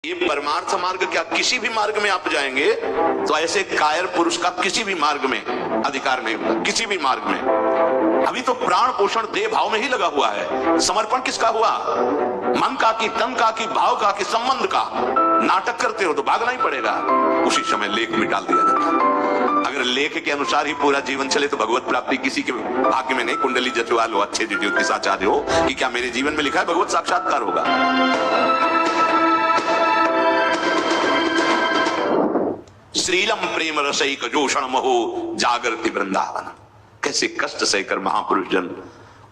ये परमार्थ मार्ग क्या किसी भी मार्ग में आप जाएंगे तो ऐसे कायर पुरुष का किसी भी मार्ग में अधिकार नहीं होगा, किसी भी मार्ग में। अभी तो प्राण पोषण देह भाव में ही लगा हुआ है। समर्पण किसका हुआ? मन का कि तन का कि भाव का कि संबंध का। नाटक करते हो तो भागना ही पड़ेगा। उसी समय लेख में डाल दिया जाता। अगर लेख के अनुसार ही पूरा जीवन चले तो भगवत प्राप्ति किसी के भाग्य में नहीं। कुंडली जचवा लो, अच्छे ज्योतिषाचार्य हो कि क्या मेरे जीवन में लिखा है भगवत साक्षात्कार होगा। श्रीलम प्रेम रसैक जोषण महो जागृति वृंदावन। कैसे कष्ट सहकर महापुरुष जन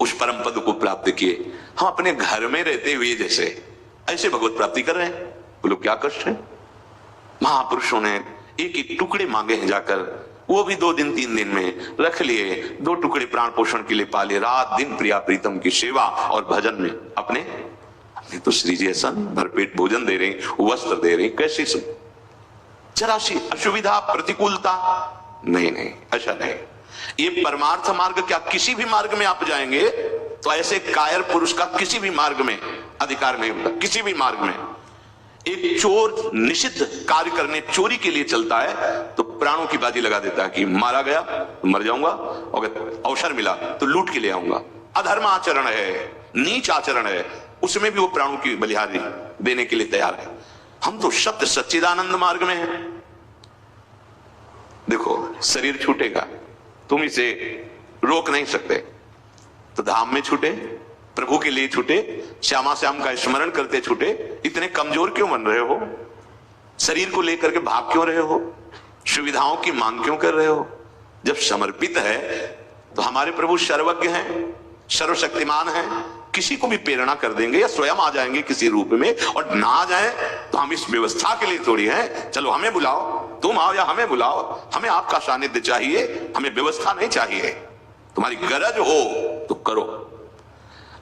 उस परम पद को प्राप्त किए। हम अपने घर में रहते हुए जैसे ऐसे भगवत प्राप्ति कर रहे हैं। बोलो क्या कष्ट है। महापुरुषों ने एक एक टुकड़े मांगे हैं जाकर, वो भी 2 दिन 3 दिन में रख लिए। 2 टुकड़े प्राण पोषण के लिए पाले। रात दिन प्रिया प्रीतम की सेवा और भजन में अपने तो श्री जी ऐसा नहीं भरपेट भोजन दे रहे, वस्त्र दे रहे, कैसे सब जरा सी असुविधा प्रतिकूलता नहीं, ऐसा नहीं। ये परमार्थ मार्ग क्या किसी भी मार्ग में आप जाएंगे तो ऐसे कायर पुरुष का किसी भी मार्ग में अधिकार नहीं होता, किसी भी मार्ग में। एक चोर निषिद्ध कार्य करने चोरी के लिए चलता है तो प्राणों की बाजी लगा देता है कि मारा गया तो मर जाऊंगा, अगर अवसर मिला तो लूट के ले आऊंगा। अधर्म आचरण है, नीच आचरण है, उसमें भी वो प्राणों की बलिहारी देने के लिए तैयार है। हम तो सत्य सच्चिदानंद मार्ग में हैं। देखो शरीर छूटेगा, तुम इसे रोक नहीं सकते, तो धाम में छूटे, प्रभु के लिए छूटे, श्यामा श्याम का स्मरण करते छूटे। इतने कमजोर क्यों बन रहे हो? शरीर को लेकर के भाग क्यों रहे हो? सुविधाओं की मांग क्यों कर रहे हो? जब समर्पित है तो हमारे प्रभु सर्वज्ञ हैं, सर्वशक्तिमान हैं, किसी को भी प्रेरणा कर देंगे या स्वयं आ जाएंगे किसी रूप में। और ना आ जाए तो हम इस व्यवस्था के लिए थोड़ी हैं, चलो हमें बुलाओ, तुम आओ या हमें बुलाओ, हमें आपका सानिध्य चाहिए, हमें व्यवस्था नहीं चाहिए। तुम्हारी गरज हो तो करो।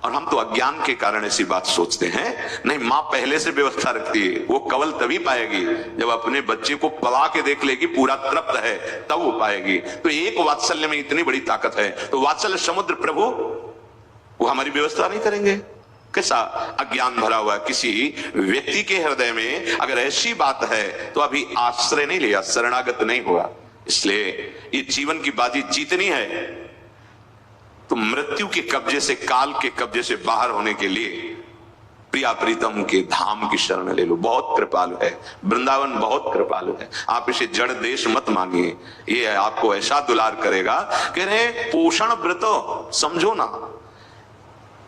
और हम तो अज्ञान के कारण ऐसी बात सोचते हैं। नहीं, मां पहले से व्यवस्था रखती है। वो कवल तभी पाएगी जब अपने बच्चे को पला के देख लेगी पूरा तृप्त है, तब वो पाएगी। तो एक वात्सल्य में इतनी बड़ी ताकत है, तो वात्सल्य समुद्र प्रभु वो हमारी व्यवस्था नहीं करेंगे? कैसा अज्ञान भरा हुआ किसी व्यक्ति के हृदय में अगर ऐसी बात है तो अभी आश्रय नहीं लिया, शरणागत नहीं हुआ। इसलिए ये जीवन की बाजी जीतनी है तो मृत्यु के कब्जे से, काल के कब्जे से बाहर होने के लिए प्रिया प्रीतम के धाम की शरण ले लो। बहुत कृपालु है वृंदावन, बहुत कृपालु है। आप इसे जड़ देश मत मांगिए, ये आपको ऐसा दुलार करेगा। कह रहे पोषण व्रत समझो ना,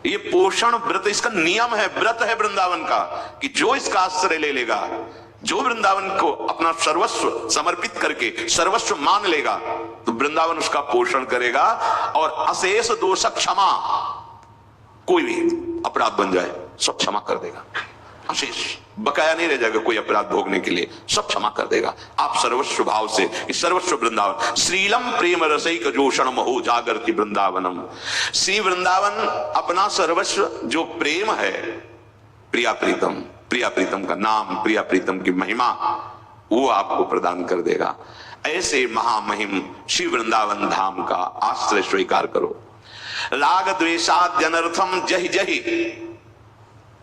ये पोषण व्रत इसका नियम है, व्रत है वृंदावन का, कि जो इसका आश्रय ले लेगा, जो वृंदावन को अपना सर्वस्व समर्पित करके सर्वस्व मान लेगा, तो वृंदावन उसका पोषण करेगा। और अशेष दोष क्षमा, कोई भी अपराध बन जाए सब क्षमा कर देगा। अशेष बकाया नहीं रह जाएगा कोई अपराध भोगने के लिए, सब क्षमा कर देगा। आप सर्वस्व भाव से सर्वस्व वृंदावन। श्रीलम प्रेम रसैक जोषण महो जागृति वृंदावनम। श्री वृंदावन अपना सर्वस्व जो प्रेम है, प्रिया प्रीतम, प्रिया प्रीतम का नाम, प्रिया प्रीतम की महिमा, वो आपको प्रदान कर देगा। ऐसे महामहिम श्री वृंदावन धाम का आश्रय स्वीकार करो। राग द्वेषाद्यनर्थम जहि जहि,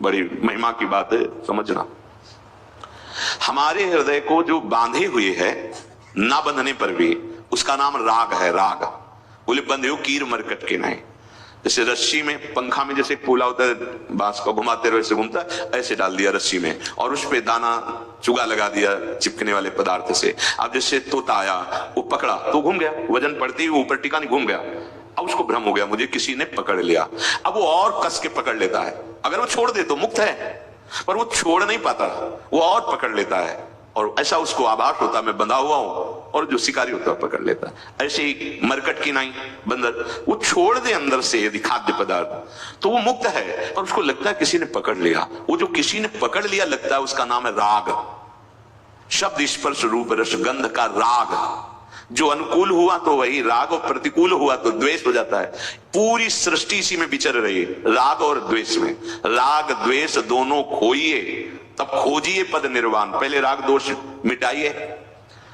बड़ी महिमा की बात है, समझना। हमारे हृदय को जो बांधे हुए है ना बंधने पर भी, उसका नाम राग है। राग बोले बंधे हो कीर मरकट के नहीं। जैसे रस्सी में, पंखा में जैसे पोला होता है, बांस को घुमाते रहो ऐसे घूमता है, ऐसे डाल दिया रस्सी में और उस पे दाना चुगा लगा दिया चिपकने वाले पदार्थ से। अब जैसे तोता आया, वो पकड़ा तो घूम गया, वजन पड़ती हुई ऊपर टिका नहीं, घूम गया। अब उसको भ्रम हो गया मुझे किसी ने पकड़ लिया। अब वो और कस के पकड़ लेता है। अगर वो छोड़ दे तो मुक्त है, पर वो छोड़ नहीं पाता, वो और पकड़ लेता है। और ऐसा उसको आभास होता मैं बंधा हुआ हूं, और जो शिकारी होता है पकड़ लेता है। ऐसे ही मरकट की नाई, बंदर, वो छोड़ दे अंदर से यदि खाद्य पदार्थ तो वो मुक्त है, पर उसको लगता है किसी ने पकड़ लिया। वो जो किसी ने पकड़ लिया लगता है, उसका नाम है राग। शब्द स्पर्श रूप रस गंध का राग। जो अनुकूल हुआ तो वही राग, और प्रतिकूल हुआ तो द्वेष हो जाता है। पूरी सृष्टि इसी में विचर रही है, राग और द्वेष में। राग द्वेष दोनों खोइए तब खोजिए पद निर्वाण। पहले राग दोष मिटाइए।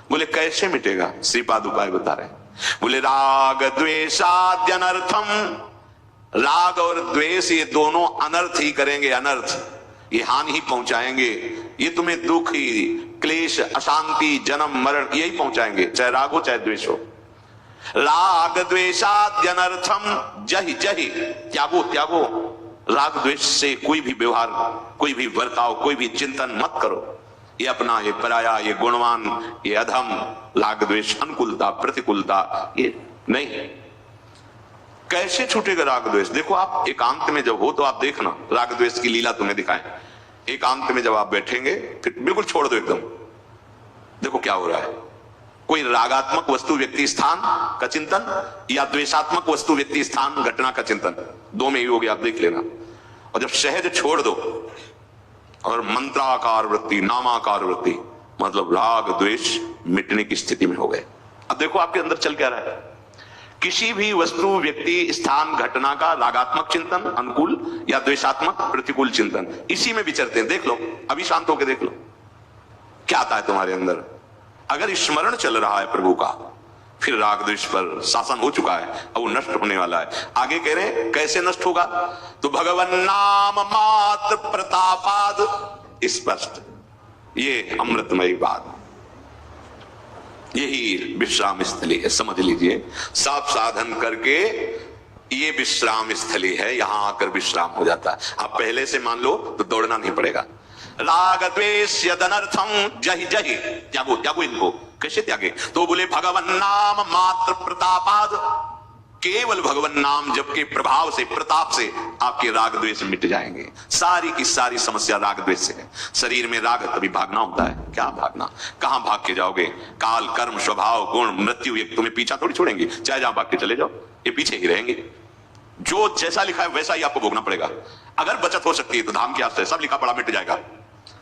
बोले कैसे मिटेगा? श्रीपाद उपाय बता रहे हैं। बोले राग द्वेषाद्यनर्थम, राग और द्वेष ये दोनों अनर्थ ही करेंगे, अनर्थ। ये हानि ही पहुंचाएंगे, ये तुम्हें दुख ही, क्लेश, अशांति, जन्म मरण यही पहुंचाएंगे, चाहे राग हो चाहे द्वेष हो। राग द्वेषाद्यनर्थम जहि जहि, त्यागो त्यागो, राग द्वेष से कोई भी व्यवहार, कोई भी वर्ताव, कोई भी चिंतन मत करो। ये अपना, ये पराया, ये गुणवान, ये अधम, राग द्वेष, अनुकूलता प्रतिकूलता, ये नहीं। कैसे छूटेगा राग द्वेष? देखो आप एकांत में जब हो तो आप देखना, राग द्वेष की लीला तुम्हें दिखाएं। एकांत में जब आप बैठेंगे फिर बिल्कुल छोड़ दो एकदम, देखो क्या हो रहा है। कोई रागात्मक वस्तु व्यक्ति स्थान का चिंतन या द्वेषात्मक वस्तु व्यक्ति स्थान घटना का चिंतन, दो में ही हो गया, आप देख लेना। और जब सहज छोड़ दो और मंत्राकार वृत्ति, नामाकार वृत्ति, मतलब राग द्वेष मिटने की स्थिति में हो गए। अब देखो आपके अंदर चल क्या रहा है। किसी भी वस्तु व्यक्ति स्थान घटना का रागात्मक चिंतन अनुकूल या द्वेषात्मक प्रतिकूल चिंतन, इसी में विचरते हैं। देख लो, अभी शांत होकर देख लो क्या आता है तुम्हारे अंदर। अगर स्मरण चल रहा है प्रभु का, फिर राग द्वेष पर शासन हो चुका है, अब वो नष्ट होने वाला है। आगे कह रहे हैं कैसे नष्ट होगा, तो भगवन नाम मात्र प्रतापाद, स्पष्ट, ये अमृतमयी बात, यही विश्राम स्थली है, समझ लीजिए। सब साधन करके ये विश्राम स्थली है, यहां आकर विश्राम हो जाता है। आप पहले से मान लो तो दौड़ना नहीं पड़ेगा। राग द्वेष यदनर्थम जहि जहि, त्यागो त्यागो इनको। कैसे त्यागे, तो बोले भगवन नाम मात्र प्रतापाद, केवल भगवन नाम जप के प्रभाव से, प्रताप से आपके राग द्वेष मिट जाएंगे। सारी की सारी समस्या राग द्वेष से है। शरीर में राग है तभी भागना होता है, क्या भागना, कहां भाग के जाओगे। काल कर्म स्वभाव गुण मृत्यु एक तुम्हें पीछा थोड़ी छोड़ेंगे, चाहे जहां भाग के चले जाओ, ये पीछे ही रहेंगे। जो जैसा लिखा है वैसा ही आपको भोगना पड़ेगा। अगर बचत हो सकती है तो धाम की आस है, सब लिखा पड़ा मिट जाएगा।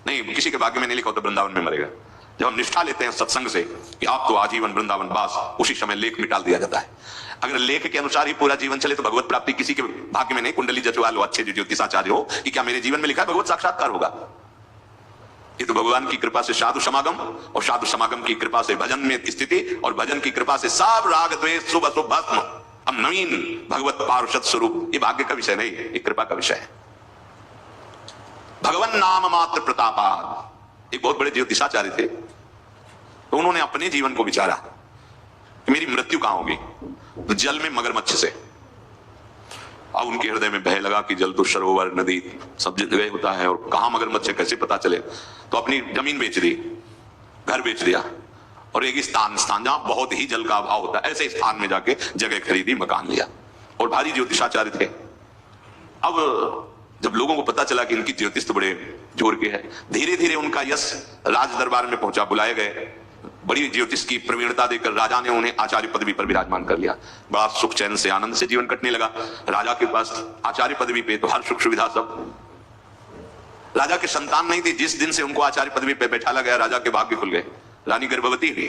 नहीं, किसी के भाग्य में नहीं लिखा हो तो वृंदावन में मरेगा। जब हम निष्ठा लेते हैं सत्संग से कि आप तो आजीवन वृंदावन वास, उसी समय लेख मिटाल दिया जाता है। अगर लेख के अनुसार ही पूरा जीवन चले तो भगवत प्राप्ति किसी के भाग्य में नहीं। कुंडली जचवा लो, अच्छे ज्योतिषाचार्य हो कि क्या मेरे जीवन में लिखा है भगवत साक्षात्कार होगा। ये तो भगवान की कृपा से साधु समागम, और साधु समागम की कृपा से भजन में स्थिति, और भजन की कृपा से सब राग द्वेष शुभ अशुभ भस्म, अब नवीन भगवत पार्षद स्वरूप। ये भाग्य का विषय नहीं, ये कृपा का विषय है। भगवान नाम मात्र प्रतापाद, एक बहुत बड़े ज्योतिषाचार्य थे, तो उन्होंने अपने जीवन को विचारा कि मेरी मृत्यु कहां होगी, तो जल में मगरमच्छ से। अब उनके हृदय में भय लगा कि जल तो सरोवर नदी सब जगह होता है, और कहां मगरमच्छ है कैसे पता चले। तो अपनी जमीन बेच दी, घर बेच दिया, और एक स्थान जहां बहुत ही जल का अभाव होता है, ऐसे स्थान में जाके जगह खरीदी, मकान लिया, और भारी ज्योतिषाचार्य थे। अब जब लोगों को पता चला कि इनकी ज्योतिष तो बड़े जोर के है, धीरे धीरे उनका यश राज दरबार में पहुंचा, बुलाए गए। बड़ी ज्योतिष की प्रवीणता देकर राजा ने उन्हें आचार्य पदवी पर विराजमान कर लिया। बड़ा सुख चैन से आनंद से जीवन कटने लगा। राजा के पास आचार्य पदवी पे तो हर सुख सुविधा सब। राजा के संतान नहीं थी, जिस दिन से उनको आचार्य पदवी पे बैठाला गया राजा के भाग्य खुल गए। रानी गर्भवती हुई,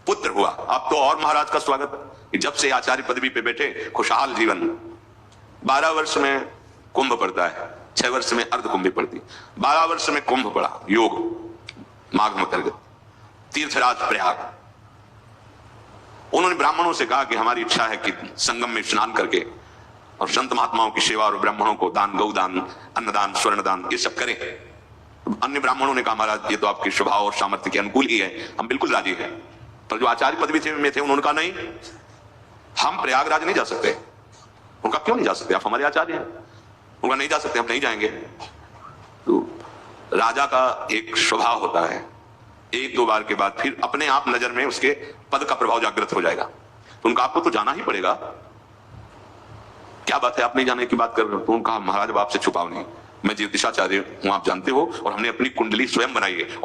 पुत्र हुआ। अब तो और महाराज का स्वागत, जब से आचार्य पदवी पे बैठे खुशहाल जीवन। 12 वर्ष में कुंभ पड़ता है, 6 वर्ष में अर्ध कुंभी पड़ती, 12 वर्ष में कुंभ पड़ा, योग माघ अंतर्गत, तीर्थराज प्रयाग। उन्होंने ब्राह्मणों से कहा कि हमारी इच्छा है कि संगम में स्नान करके और संत महात्माओं की सेवा और ब्राह्मणों को दान, गौदान, अन्नदान, स्वर्णदान ये सब करें। अन्य ब्राह्मणों ने कहा महाराज ये तो आपके स्वभाव और सामर्थ्य के अनुकूल ही है, हम बिल्कुल राजी हैं। पर जो आचार्य पदवी में थे उन्होंने कहा नहीं, हम प्रयागराज नहीं जा सकते। उनका क्यों नहीं जा सकते, आप हमारे आचार्य हैं। उनका नहीं जा सकते, हम नहीं जाएंगे। तो राजा का एक स्वभाव होता है, 1-2 बार के बाद फिर अपने आप नजर में उसके पद का प्रभाव जागृत हो जाएगा। तो उनका आपको तो जाना ही पड़ेगा। क्या बात है, आप नहीं जाने की बात कर रहे हो। तो उनका महाराज अब आपसे छुपाओ नहीं, मैं ज्योतिषाचार्य हूं, आप जानते हो, और हमने अपनी कुंडली स्वयं बनाई है।